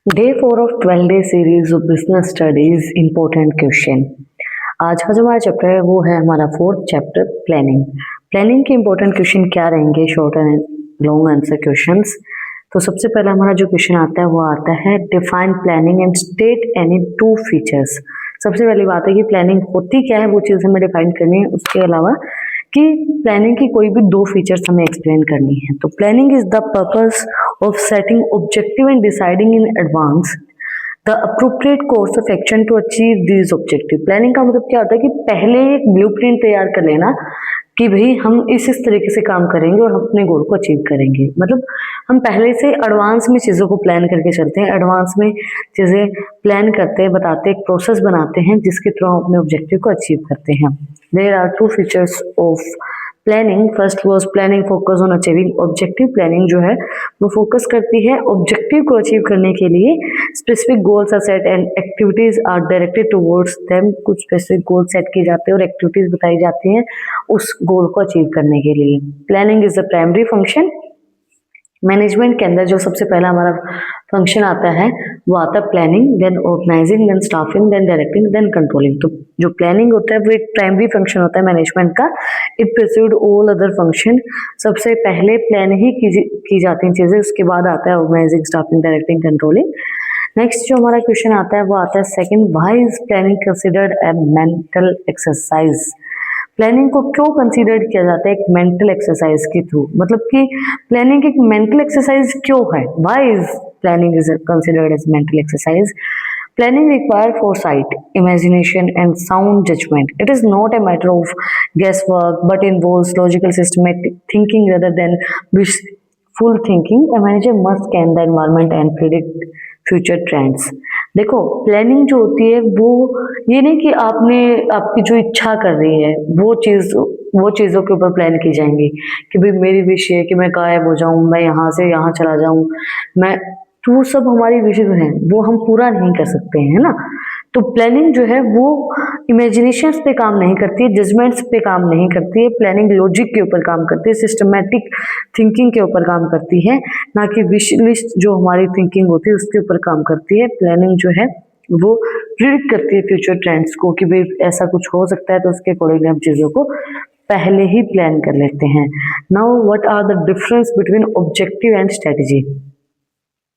Day 4 of 12 day series of business studies important question. आज का जो हमारा चैप्टर है वो है हमारा फोर्थ चैप्टर प्लानिंग। प्लानिंग के इंपॉर्टेंट क्वेश्चन क्या रहेंगे, short and long answer questions. तो सबसे पहला हमारा जो क्वेश्चन आता है वो आता है define planning and state any two features. सबसे पहली बात है कि प्लानिंग होती क्या है, वो चीज़ हमें डिफाइन करनी है। उसके अलावा कि प्लानिंग की कोई भी दो फीचर्स हमें एक्सप्लेन करनी है। तो planning is the purpose of setting objective and deciding in advance the appropriate course of action to achieve these objective। Planning का मतलब क्या होता है कि पहले एक ब्लूप्रिंट तैयार कर लेना कि भाई हम इस तरीके से काम करेंगे और हम अपने गोल को अचीव करेंगे। मतलब हम पहले से एडवांस में चीज़ों को प्लान करके चलते हैं, एडवांस में चीज़ें प्लान करते हैं, बताते हैं, एक प्रोसेस बनाते हैं जिसके थ्रू हम अपने ऑब्जेक्टिव को अचीव करते हैं। There are two features of planning. First was planning focus on achieving objective. Planning जो है वो फोकस करती है ऑब्जेक्टिव को अचीव करने के लिए। Specific goals are set and activities are directed towards them. कुछ स्पेसिफिक गोल सेट किए जाते हैं और एक्टिविटीज बताई जाती हैं उस गोल को अचीव करने के लिए। Planning is the primary function. Management के अंदर जो सबसे पहला हमारा फंक्शन आता है वो आता है planning, then organizing, then staffing, then directing, then controlling. तो जो प्लानिंग होता है वो एक प्राइमरी फंक्शन होता है मैनेजमेंट का। It precede all other function. सबसे पहले प्लान ही की जाती हैं चीज़ें, उसके बाद आता है organizing, staffing, directing, controlling. Next जो हमारा क्वेश्चन आता है वो आता है second, why is planning considered a mental exercise. Planning को क्यों कंसीडर किया जाता है एक मेंटल एक्सरसाइज के थ्रू। मतलब कि प्लानिंग एक मेंटल एक्सरसाइज क्यों है, why is planning is considered as mental exercise. Planning requires foresight, imagination, and sound judgment. It is not a matter of guesswork, but involves logical, systematic thinking rather than wishful thinking. A manager must scan the environment and predict future trends. देखो, planning जो होती है वो ये नहीं कि आपने आपकी जो इच्छा कर रही है वो चीज़ों के ऊपर प्लान की जाएंगी कि भाई मेरी विश है कि मैं गायब हो जाऊं, मैं यहाँ से यहाँ चला जाऊं, मैं तो वो सब हमारी विशेष हैं, वो हम पूरा नहीं कर सकते हैं, है ना। तो प्लानिंग जो है वो इमेजिनेशंस पे काम नहीं करती है, जजमेंट्स पे काम नहीं करती है। प्लानिंग लॉजिक के ऊपर काम करती है, सिस्टमैटिक थिंकिंग के ऊपर काम करती है, ना कि विश लिस्ट जो हमारी थिंकिंग होती है उसके ऊपर काम करती है। प्लानिंग जो है वो प्रिडिक्ट करती है फ्यूचर ट्रेंड्स को कि भाई ऐसा कुछ हो सकता है, तो उसके अकॉर्डिंगली हम चीज़ों को पहले ही प्लान कर लेते हैं। Now what are the difference between objective and strategy.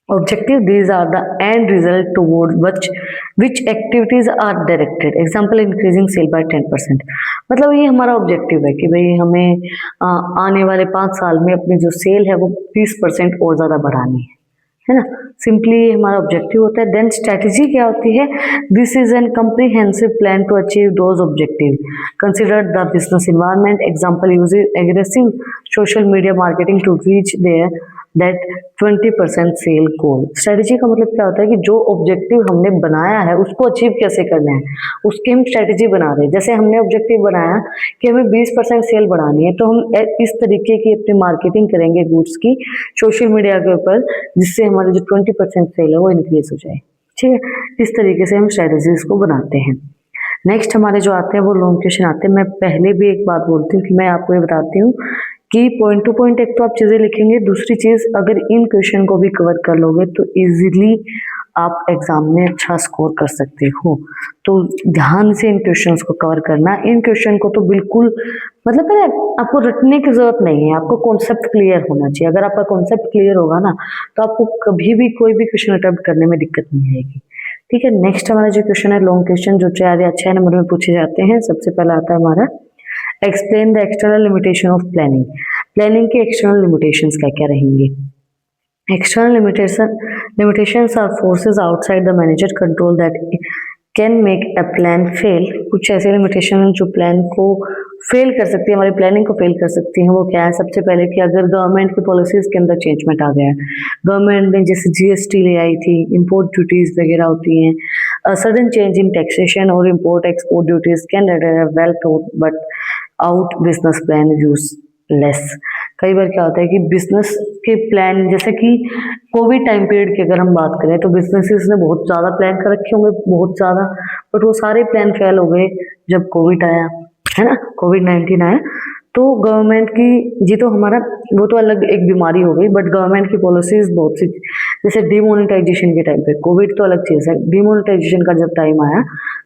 Objective, these are the end result toward which activities are directed. Example, increasing sale by 10%। मतलब ये हमारा ऑब्जेक्टिव है कि भाई हमें आने वाले 5 साल में अपनी जो सेल है वो 20% और ज़्यादा बढ़ानी है ना। सिंपली हमारा ऑब्जेक्टिव होता है। देन स्ट्रेटजी क्या होती है, this is an comprehensive plan to achieve those objective. Consider the business environment. Example, use aggressive social media marketing to reach their that 20% sale goal. Strategy का मतलब क्या होता है कि जो ऑब्जेक्टिव हमने बनाया है उसको अचीव कैसे करना है, उसकी हम स्ट्रेटजी बना रहे हैं। जैसे हमने ऑब्जेक्टिव बनाया कि हमें 20% सेल बढ़ानी है, तो हम इस तरीके की अपनी मार्केटिंग करेंगे गुड्स की सोशल मीडिया के ऊपर, जिससे हमारी जो 20% सेल है वो इंक्रीज हो जाए। ठीक है, इस तरीके से हम स्ट्रेटजीज को बनाते हैं। नेक्स्ट हमारे जो आते हैं वो लॉन्ग क्वेश्चन आते हैं। मैं पहले भी एक बात बोलती हूँ कि मैं आपको ये बताती हूँ कि पॉइंट टू पॉइंट एक तो आप चीज़ें लिखेंगे, दूसरी चीज़ अगर इन क्वेश्चन को भी कवर कर लोगे तो इजीली आप एग्जाम में अच्छा स्कोर कर सकते हो। तो ध्यान से इन क्वेश्चंस को कवर करना। इन क्वेश्चन को तो बिल्कुल मतलब आपको रटने की जरूरत नहीं है, आपको कॉन्सेप्ट क्लियर होना चाहिए। अगर आपका कॉन्सेप्ट क्लियर होगा ना तो आपको कभी भी कोई भी क्वेश्चन अटेम्प्ट करने में दिक्कत नहीं आएगी। ठीक है, नेक्स्ट हमारा जो क्वेश्चन है लॉन्ग क्वेश्चन जो 4 या 6 नंबर में पूछे जाते हैं। सबसे पहला आता है हमारा explain the external limitation of planning. Planning के एक्सटर्नल लिमिटेशंस क्या क्या रहेंगे। External limitations are forces outside the manager control that can make a plan fail। कुछ ऐसे लिमिटेशन हैं जो प्लान को फेल कर सकती है, हमारी प्लानिंग को फेल कर सकती हैं। वो क्या है, सबसे पहले कि अगर गवर्नमेंट की पॉलिसीज के अंदर चेंजमेंट आ गया है, गवर्नमेंट ने जैसे जीएसटी ले आई थी, इंपोर्ट ड्यूटीज वगैरह होती हैं, सडन चेंज इन टैक्सेशन और import export duties can well thought but out business plan useless. कई बार क्या होता है कि बिजनेस के प्लान, जैसे कि कोविड टाइम पीरियड की अगर हम बात करें तो बिजनेसेस ने बहुत ज़्यादा प्लान कर रखे होंगे, बहुत ज़्यादा, बट वो सारे प्लान फेल हो गए जब कोविड आया, है ना, कोविड-19 आया। तो गवर्नमेंट की जी तो हमारा वो तो अलग एक बीमारी हो गई, बट गवर्नमेंट की पॉलिसीज बहुत सी, जैसे डिमोनेटाइजेशन के टाइम पे, कोविड तो अलग चीज़ है, डिमोनेटाइजेशन का जब टाइम आया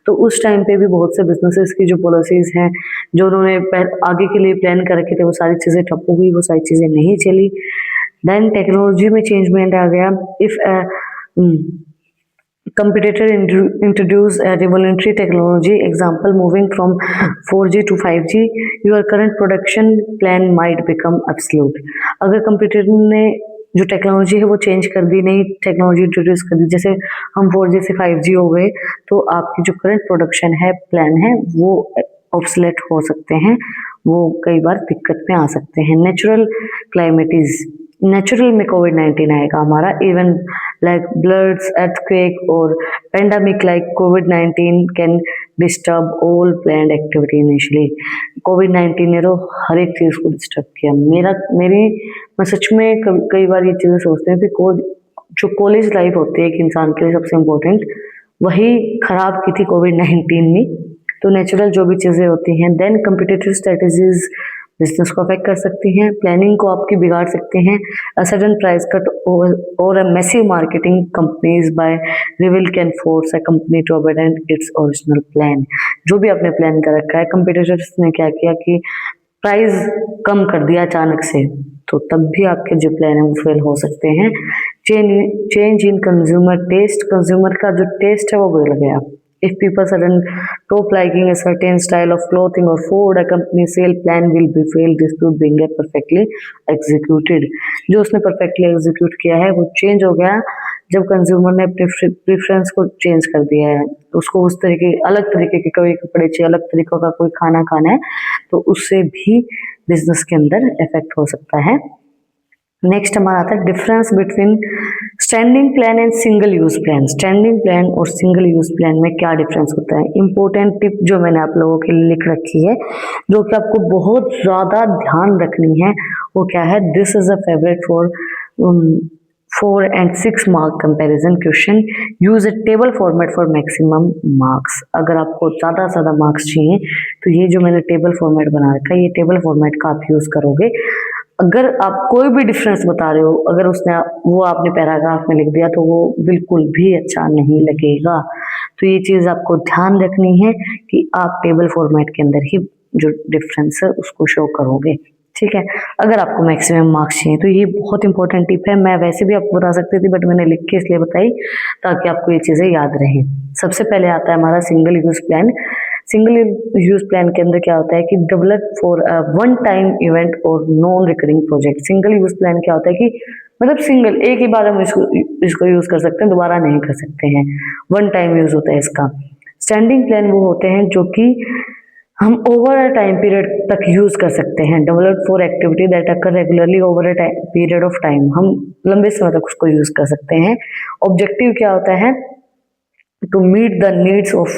तो उस टाइम पे भी बहुत से बिजनेसेस की जो पॉलिसीज हैं, जो उन्होंने आगे के लिए प्लान कर रखे थे, वो सारी चीज़ें ठप हो गई, वो सारी चीज़ें नहीं चली। देन टेक्नोलॉजी में चेंजमेंट आ गया। If competitor introduce a revolutionary technology, example moving from 4G to 5G, your current production plan might become obsolete। अगर कंपटीटर ने जो टेक्नोलॉजी है वो चेंज कर दी, नई टेक्नोलॉजी इंट्रोड्यूस कर दी, जैसे हम 4G से 5G हो गए, तो आपकी जो करंट प्रोडक्शन है, प्लान है, वो ऑब्सलेट हो सकते हैं, वो कई बार दिक्कत में आ सकते हैं। नेचुरल क्लाइमेटीज, नेचुरल में कोविड-19 आएगा हमारा, इवन लाइक ब्लड्स, अर्थक्वेक और pandemic like covid can disturb all planned activity initially. कोविड-19 ने तो हर एक चीज़ को डिस्टर्ब किया। मैं सच में कई बार ये चीज़ें सोचती हूँ कि जो कॉलेज लाइफ होती है एक इंसान के लिए सबसे इम्पोर्टेंट, वही खराब की थी कोविड-19 ने। तो नेचुरल जो भी चीज़ें होती हैं, देन कम्पिटिटिव स्ट्रेटजीज बिजनेस को अफेक्ट कर सकती हैं, प्लानिंग को आपकी बिगाड़ सकते हैं। अ सडन प्राइस कट और a massive marketing companies by rival can force a company to abandon its original plan. जो भी आपने प्लान कर रखा है, कंपटीटर्स ने क्या किया कि प्राइस कम कर दिया अचानक से, तो तब भी आपके जो प्लान है वो फेल हो सकते हैं। Change in consumer taste, consumer का जो टेस्ट है वो बदल गया। If people sudden stop liking a certain style of clothing or food, a company sale plan will be failed dispute being perfectly executed। जो उसने perfectly execute किया है वो change हो गया जब कंज्यूमर ने अपने प्रेफरेंस को चेंज कर दिया है, उसको उस तरीके अलग तरीके के कोई कपड़े चाहिए, अलग तरीकों का कोई खाना खाना है, तो उससे भी बिजनेस के अंदर इफेक्ट हो सकता है। नेक्स्ट हमारा आता है difference between standing plan and single use plan. Standing plan और सिंगल यूज प्लान में क्या डिफरेंस होता है? इंपॉर्टेंट टिप जो मैंने आप लोगों के लिए लिख रखी है, जो कि आपको बहुत ज़्यादा ध्यान रखनी है, वो क्या है? This is a favourite for 4 and 6 mark comparison question. Use a table format for maximum marks. अगर आपको ज़्यादा से ज़्यादा मार्क्स चाहिए तो ये जो मैंने टेबल फॉर्मेट बना रखा है, ये टेबल फॉर्मेट का आप यूज़ करोगे। अगर आप कोई भी डिफरेंस बता रहे हो, अगर वो आपने पैराग्राफ में लिख दिया तो वो बिल्कुल भी अच्छा नहीं लगेगा। तो ये चीज़ आपको ध्यान रखनी है कि आप टेबल फॉर्मेट के अंदर ही जो डिफरेंस है उसको शो करोगे, ठीक है। अगर आपको मैक्सिमम मार्क्स चाहिए तो ये बहुत इंपॉर्टेंट टिप है। मैं वैसे भी आपको बता सकती थी, बट मैंने लिख के इसलिए बताई ताकि आपको ये चीज़ें याद रहें। सबसे पहले आता है हमारा single use plan. Single use plan के अंदर क्या होता है कि develop for one time event और non recurring project. Single use plan क्या होता है कि मतलब सिंगल, एक ही बार हम इसको यूज कर सकते हैं, दोबारा नहीं कर सकते हैं, वन टाइम यूज होता है इसका। स्टैंडिंग प्लान वो होते हैं जो कि हम ओवर अ टाइम पीरियड तक यूज कर सकते हैं। Develop for activity that occur regularly over a period of time, हम लंबे समय तक उसको यूज कर सकते हैं। ऑब्जेक्टिव क्या होता है? To meet the needs of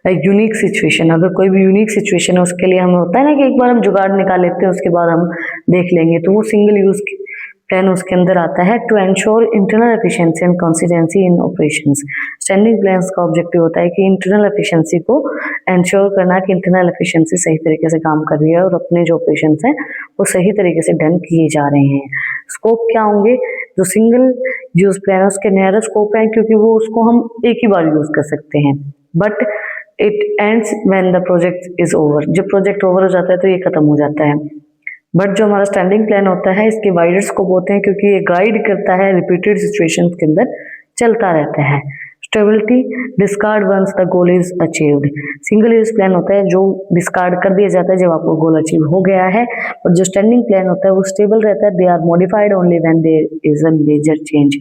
unique situation. अगर कोई भी यूनिक सिचुएशन है उसके लिए हमें होता है ना कि एक बार हम जुगाड़ निकाल लेते हैं, उसके बाद हम देख लेंगे, तो वो सिंगल यूज प्लान उसके अंदर आता है। To ensure internal efficiency and consistency in operations. Standing plans का ऑब्जेक्टिव होता है कि इंटरनल एफिशिएंसी को एंश्योर करना कि इंटरनल एफिशिएंसी सही तरीके से काम कर रही है और अपने जो ऑपरेशंस हैं वो सही तरीके से डन किए जा रहे हैं। स्कोप क्या होंगे? जो सिंगल यूज प्लान है उसके नैरो स्कोप है, क्योंकि वो उसको हम एक ही बार यूज कर सकते हैं। But it ends when the project is over. जब प्रोजेक्ट ओवर हो जाता है तो ये खत्म हो जाता है। बट जो हमारा स्टैंडिंग प्लान होता है इसके वाइडर स्कोप होते हैं, क्योंकि ये गाइड करता है रिपीटेड सिचुएशंस के अंदर चलता रहता है। Stability, discard once the goal is achieved. Single use plan होता है जो डिस्कार्ड कर दिया जाता है जब आपको गोल अचीव हो गया है, और जो स्टैंडिंग प्लान होता है वो स्टेबल रहता है। They are modified only when there is a major change.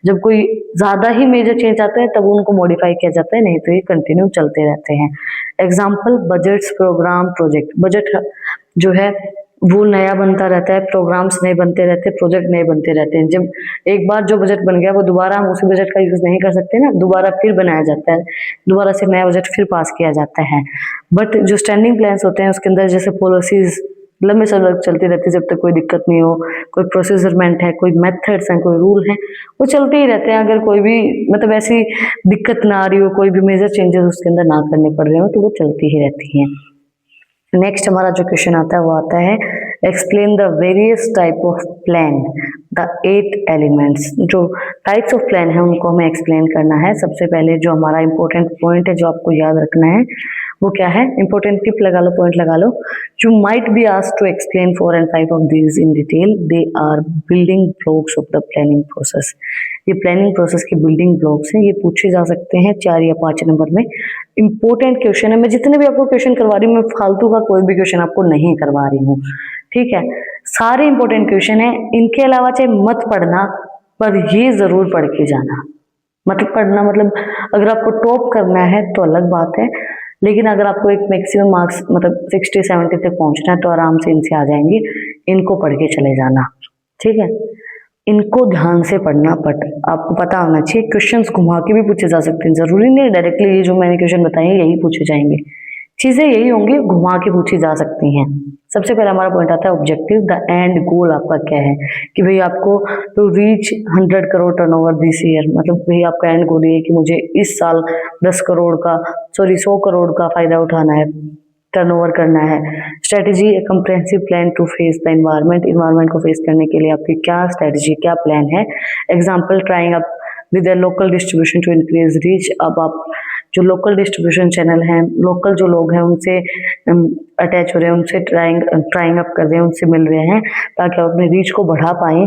जब कोई ज्यादा ही मेजर चेंज आता है तब उनको मॉडिफाई किया जाता है, नहीं तो ये कंटिन्यू चलते रहते हैं। Example, budgets, program, project. Budget जो है वो नया बनता रहता है, प्रोग्राम्स नए बनते रहते हैं, प्रोजेक्ट नए बनते रहते हैं। जब एक बार जो बजट बन गया वो दोबारा हम उसी बजट का यूज नहीं कर सकते ना, दोबारा फिर बनाया जाता है, दोबारा से नया बजट फिर पास किया जाता है। बट जो स्टैंडिंग प्लान्स होते हैं उसके अंदर जैसे पॉलिसीज लंबे समय तक चलती रहती है, जब तक कोई दिक्कत नहीं हो, कोई प्रोसीजरमेंट है, कोई मेथड्स हैं, कोई रूल है, वो चलते ही रहते हैं। अगर कोई भी मतलब ऐसी दिक्कत ना आ रही हो, कोई भी मेजर चेंजेस उसके अंदर ना करने पड़ रहे हो, तो वो चलती ही रहती हैं। नेक्स्ट हमारा जो क्वेश्चन आता है वो आता है explain the various type of plan, the 8 elements. जो टाइप्स ऑफ प्लान है उनको हमें एक्सप्लेन करना है। सबसे पहले जो हमारा इंपॉर्टेंट पॉइंट है जो आपको याद रखना है वो क्या है, इंपॉर्टेंट टिप लगा लो, पॉइंट लगा लो। You might be asked to explain 4 and 5 of these in detail, they are building blocks of the planning process. ये प्लानिंग प्रोसेस के बिल्डिंग ब्लॉक्स हैं, ये पूछे जा सकते हैं 4 या 5 नंबर में। इंपॉर्टेंट क्वेश्चन है, मैं जितने भी आपको क्वेश्चन करवा रही हूँ, मैं फालतू का कोई भी क्वेश्चन आपको नहीं करवा रही हूँ, ठीक है। सारे इंपॉर्टेंट क्वेश्चन है, इनके अलावा चाहे मत पढ़ना पर ये जरूर पढ़ के जाना। मतलब पढ़ना मतलब अगर आपको टॉप करना है तो अलग बात है, लेकिन अगर आपको एक मैक्सिमम मार्क्स मतलब 60-70 तक पहुंचना है तो आराम से इनसे आ जाएंगे। इनको पढ़ के चले जाना, ठीक है। इनको ध्यान से पढ़ना, बट आपको पता होना चाहिए क्वेश्चंस घुमा के भी पूछे जा सकते हैं, जरूरी नहीं डायरेक्टली ये जो मैंने क्वेश्चन बताए यही पूछे जाएंगे, चीजें यही होंगी, घुमा के पूछी जा सकती हैं। सबसे पहला हमारा पॉइंट आता है ऑब्जेक्टिव, द एंड गोल आपका क्या है कि भाई आपको to reach 100 crore turnover this year, मतलब भाई आपका एंड गोल ये है कि मुझे इस साल 100 करोड़ का फायदा उठाना है, टर्नओवर करना है। Strategy, a comprehensive plan to face the environment को फेस करने के लिए आपकी क्या स्ट्रेटेजी, क्या प्लान है। Example, trying up with the local distribution to increase reach. अब आप जो लोकल डिस्ट्रीब्यूशन चैनल हैं, लोकल जो लोग हैं उनसे अटैच हो रहे हैं, उनसे ट्राइंग अप कर रहे हैं, उनसे मिल रहे हैं ताकि आप अपने रीच को बढ़ा पाएं।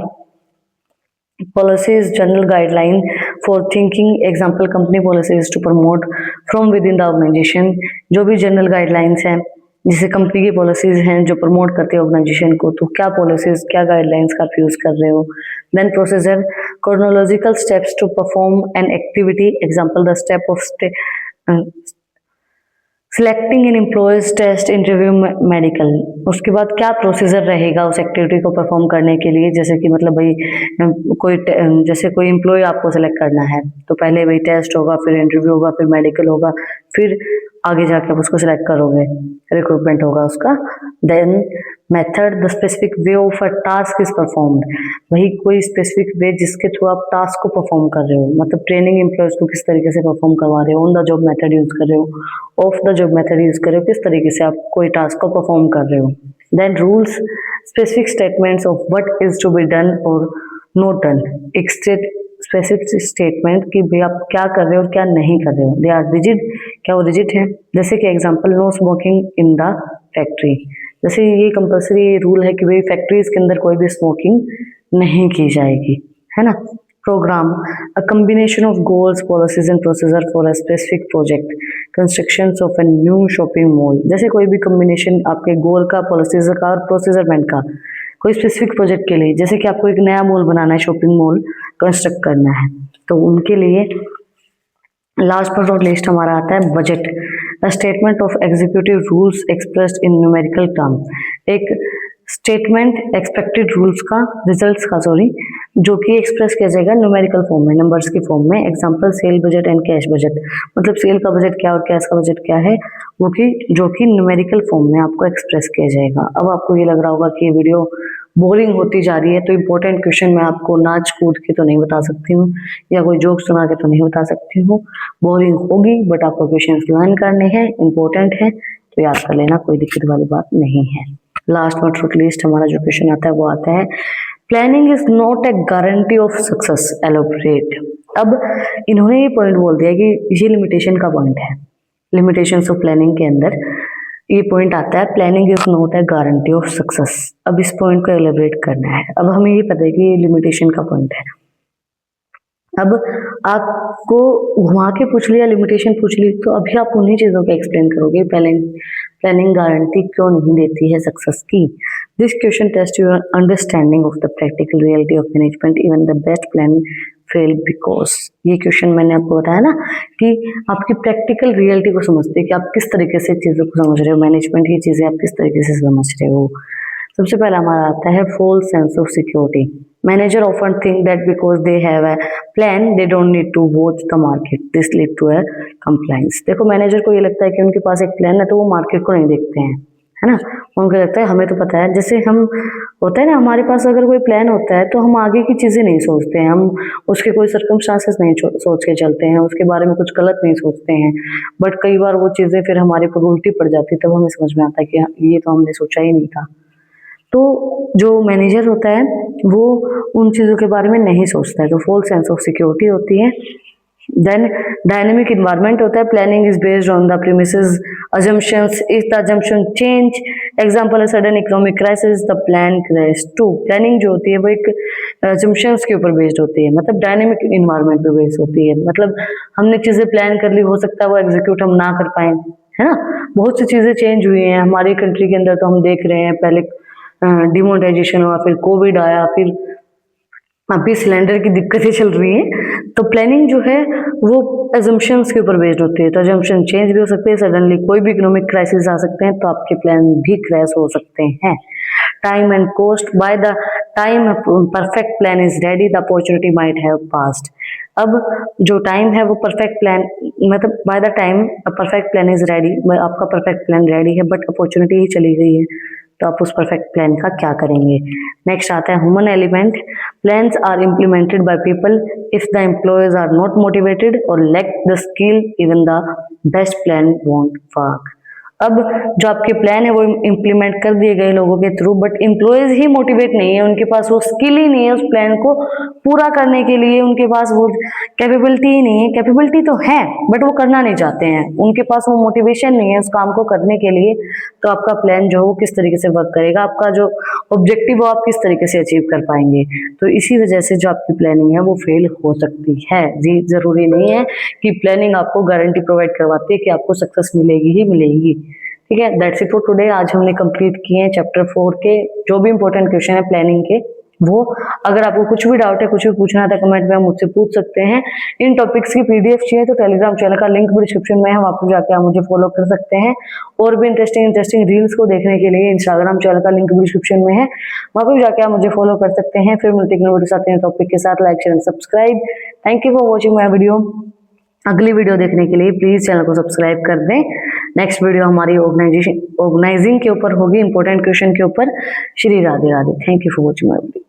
Policies, general guideline for thinking, example company policies to promote from within the organization. जो भी जनरल गाइडलाइंस हैं, जैसे कंपनी की पॉलिसीज हैं जो प्रमोट करते हैं ऑर्गेनाइजेशन को, तो क्या पॉलिसीज, क्या गाइडलाइंस का आप यूज कर रहे हो। Then procedure, chronological steps to perform an activity, example the step of selecting in employees, test, interview, medical. उसके बाद क्या प्रोसीजर रहेगा उस एक्टिविटी को परफॉर्म करने के लिए, जैसे कि मतलब भाई जैसे कोई एम्प्लॉय आपको सिलेक्ट करना है तो पहले भाई टेस्ट होगा, फिर इंटरव्यू होगा, फिर मेडिकल होगा, फिर आगे जाके आप उसको सिलेक्ट करोगे, रिक्रूटमेंट होगा उसका। Then method, the specific way of a task is performed, वही कोई स्पेसिफिक वे जिसके थ्रू आप टास्क को परफॉर्म कर रहे हो, मतलब ट्रेनिंग एम्प्लॉयज को किस तरीके से परफॉर्म करवा रहे हो, on the job method use कर रहे हो, of the job method use कर रहे हो, किस तरीके से आप कोई टास्क को परफॉर्म कर रहे हो। Then rules, specific statements of what is to be done और नॉट डन, एक स्पेसिफिक स्टेटमेंट कि भाई आप क्या कर रहे हो और क्या नहीं कर रहे हो। दे आर रिजिड, क्या वो रिजिड है, जैसे कि example, no smoking in the factory, जैसे ये कंपल्सरी रूल है कि भाई फैक्ट्रीज के अंदर कोई भी स्मोकिंग नहीं की जाएगी, है ना। Program, a combination of goals, policies and procedure for a specific project, construction of a new shopping mall, जैसे कोई भी कम्बिनेशन आपके गोल का, पॉलिसीज का और प्रोसीजरमेंट का कोई स्पेसिफिक प्रोजेक्ट के लिए, जैसे कि आपको एक नया मॉल बनाना है, शॉपिंग मॉल कंस्ट्रक्ट करना है, तो उनके लिए। लास्ट बट नॉट लीस्ट हमारा आता है budget, a statement of executive rules expressed in numerical term, एक स्टेटमेंट एक्सपेक्टेड रूल्स का, रिजल्ट्स का सॉरी, जो कि एक्सप्रेस किया जाएगा न्यूमेरिकल फॉर्म में, नंबर्स के फॉर्म में। Example, cell budget and cash budget, मतलब सेल का बजट क्या और कैश का बजट क्या है, वो कि जो कि न्यूमेरिकल फॉर्म में आपको एक्सप्रेस किया जाएगा। अब आपको ये लग रहा होगा कि ये वीडियो बोरिंग होती जा रही है, तो इंपॉर्टेंट क्वेश्चन मैं आपको नाच कूद के तो नहीं बता सकती हूँ या कोई जोक सुना के तो नहीं बता सकती हूँ, बोरिंग होगी, बट आपको क्वेश्चन लर्न करने हैं, इंपॉर्टेंट है तो याद कर लेना, कोई दिक्कत वाली बात नहीं है। लास्ट बट नॉट लीस्ट हमारा जो क्वेश्चन आता है वो आता है planning is not a guarantee of success, elaborate. अब इन्होंने ये पॉइंट बोल दिया कि ये लिमिटेशन का पॉइंट है, लिमिटेशंस ऑफ प्लानिंग के अंदर ये पॉइंट आता है, planning is not a guarantee of success. अब इस पॉइंट को एलिब्रेट करना है। अब हमें ये पता है कि ये लिमिटेशन का पॉइंट है। अब आपको घुमा के पूछ लिया, लिमिटेशन पूछ ली, तो अभी आप उन्हीं चीजों को एक्सप्लेन करोगे, प्लानिंग गारंटी क्यों नहीं देती है सक्सेस की। This question test your understanding of the practical reality of management, even the best plan fail because. ये क्वेश्चन मैंने आपको बताया ना कि आपकी प्रैक्टिकल रियलिटी को समझते हैं कि आप किस तरीके से चीजों को समझ रहे हो, मैनेजमेंट की चीजें आप किस तरीके से समझ रहे हो। सबसे पहला हमारा आता है false sense of security. Manager often think that because they have a plan they don't need to watch the market, this lead to a compliance. देखो मैनेजर को ये लगता है कि उनके पास एक प्लान है तो वो मार्केट को नहीं देखते हैं, है ना। उनको लगता है हमें तो पता है, जैसे हम होता है ना, हमारे पास अगर कोई प्लान होता है तो हम आगे की चीज़ें नहीं सोचते हैं, हम उसके कोई सर्कमस्टांसेस नहीं सोच के चलते हैं, उसके बारे में कुछ गलत नहीं सोचते हैं। बट कई बार वो चीज़ें फिर हमारे ऊपर उल्टी पड़ जाती है, तब हमें समझ में आता है कि ये तो हमने सोचा ही नहीं था। तो जो मैनेजर होता है वो उन चीज़ों के बारे में नहीं सोचता है, तो फॉल्स सेंस ऑफ सिक्योरिटी होती है। देन डायनेमिक इन्वायरमेंट होता है, planning is based on the premises assumptions. If the assumption change, example है sudden economic crisis, the plan crash too. Planning जो होती है वो एक assumptions के ऊपर बेस्ड होती है, मतलब डायनेमिक इन्वायरमेंट पे बेस्ड होती है। मतलब हमने चीजें प्लान कर ली, हो सकता है वो एग्जीक्यूट हम ना कर पाए, है ना। बहुत सी चीजें चेंज हुई हैं हमारी कंट्री के अंदर, तो हम देख रहे हैं पहले डिमोनेटाइजेशन हुआ, फिर कोविड आया, फिर अभी सिलेंडर की दिक्कतें चल रही हैं। तो प्लानिंग जो है वो एजम्पशंस के ऊपर बेस्ड होती है, तो एजम्पशन चेंज भी हो सकते हैं, सडनली कोई भी इकोनॉमिक क्राइसिस आ सकते हैं, तो आपके प्लान भी क्रैश हो सकते हैं। Time and cost, by the time perfect plan is ready the opportunity might have passed. अब जो टाइम है वो परफेक्ट प्लान, मतलब by the time perfect plan is ready, आपका परफेक्ट प्लान रेडी है बट अपॉर्चुनिटी ही चली गई है, तो आप उस परफेक्ट प्लान का क्या करेंगे। नेक्स्ट आता है human element. Plans are implemented by people if the employees are not motivated or lack the skill, even the best plan won't work. अब जो आपके प्लान है वो इम्प्लीमेंट कर दिए गए लोगों के through, but employees he motivate नहीं है, उनके पास वो स्किल ही नहीं है उस प्लान को पूरा करने के लिए, उनके पास वो कैपेबिलिटी ही नहीं है। कैपेबिलिटी तो है बट वो करना नहीं चाहते हैं, उनके पास वो मोटिवेशन नहीं है उस काम को करने के लिए, तो आपका प्लान जो है वो किस तरीके से वर्क करेगा, आपका जो ऑब्जेक्टिव वो आप किस तरीके से अचीव कर पाएंगे। तो इसी वजह से जो आपकी प्लानिंग है वो फेल हो सकती है। जी, जरूरी नहीं है कि प्लानिंग आपको गारंटी प्रोवाइड करवाती है कि आपको सक्सेस मिलेगी ही मिलेगी। ठीक है, दैट्स इट फॉर टुडे। आज हमने कंप्लीट किए हैं चैप्टर 4 के जो भी इंपॉर्टेंट क्वेश्चन है प्लानिंग के वो। अगर आपको कुछ भी डाउट है, कुछ भी पूछना है, तो कमेंट में आप मुझसे पूछ सकते हैं। इन टॉपिक्स की पीडीएफ चाहिए तो टेलीग्राम चैनल का लिंक भी डिस्क्रिप्शन में है, वहां पर जाके आप मुझे फॉलो कर सकते हैं। और भी इंटरेस्टिंग रील्स को देखने के लिए इंस्टाग्राम चैनल का लिंक भी डिस्क्रिप्शन में है, वहां पर जाके आप मुझे फॉलो कर सकते हैं। फिर मिलते हैं वीडियो साथ टॉपिक के साथ। Like share subscribe. Thank you for watching my video. अगली वीडियो देखने के लिए प्लीज चैनल को सब्सक्राइब कर दें। नेक्स्ट वीडियो हमारी ऑर्गेनाइजिंग के ऊपर होगी, इंपॉर्टेंट क्वेश्चन के ऊपर। Shri Radhe Radhe. Thank you for watching my video.